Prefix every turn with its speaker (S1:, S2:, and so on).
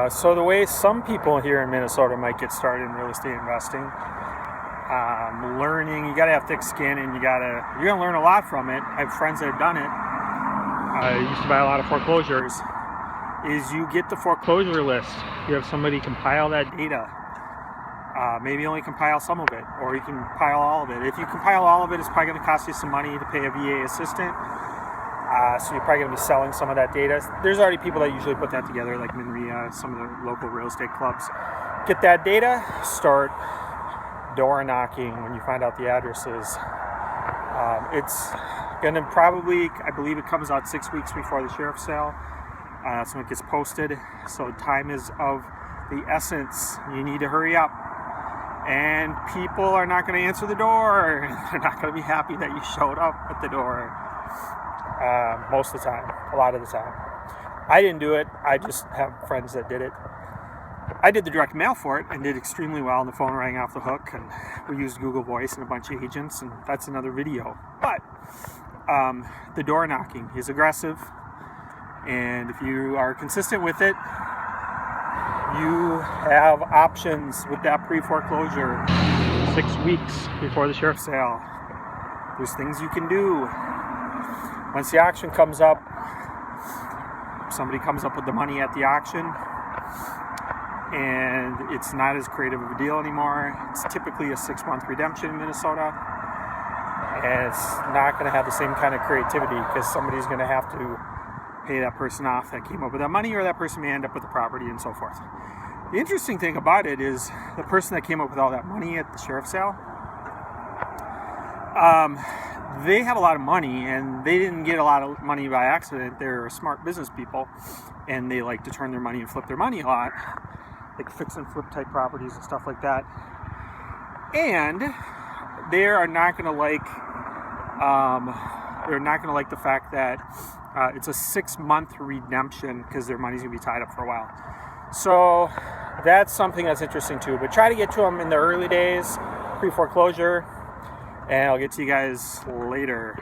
S1: So the way some people here in Minnesota might get started in real estate investing, learning, you gotta have thick skin, and you're gonna learn a lot from it. I have friends that have done it. I used to buy a lot of foreclosures. Is you get the foreclosure list. You have somebody compile that data. Maybe only compile some of it, or you can compile all of it. If you compile all of it, it's probably going to cost you some money to pay a VA assistant. So you're probably going to be selling some of that data. There's already people that usually put that together, like Minria, some of the local real estate clubs. Get that data, start door knocking when you find out the addresses. It's going to probably, I believe it comes out 6 weeks before the sheriff's sale. That's when it gets posted. So time is of the essence. You need to hurry up. And people are not going to answer the door. They're not going to be happy that you showed up at the door. Most of the time, a lot of the time. I didn't do it. I just have friends that did it. I did the direct mail for it and did extremely well, and the phone rang off the hook, and we used Google Voice and a bunch of agents, and that's another video. But the door knocking is aggressive, and if you are consistent with it, you have options with that pre-foreclosure 6 weeks before the sheriff's sale. There's things you can do. Once the auction comes up, somebody comes up with the money at the auction, and it's not as creative of a deal anymore. It's typically a 6-month redemption in Minnesota, and it's not going to have the same kind of creativity because somebody's going to have to pay that person off that came up with that money, or that person may end up with the property and so forth. The interesting thing about it is the person that came up with all that money at the sheriff's sale, they have a lot of money, and they didn't get a lot of money by accident. They're smart business people, and they like to turn their money and flip their money a lot, like fix and flip type properties and stuff like that. And they are not going to like the fact that it's a 6-month redemption because their money's going to be tied up for a while. So that's something that's interesting too. But try to get to them in the early days, pre-foreclosure, and I'll get to you guys later.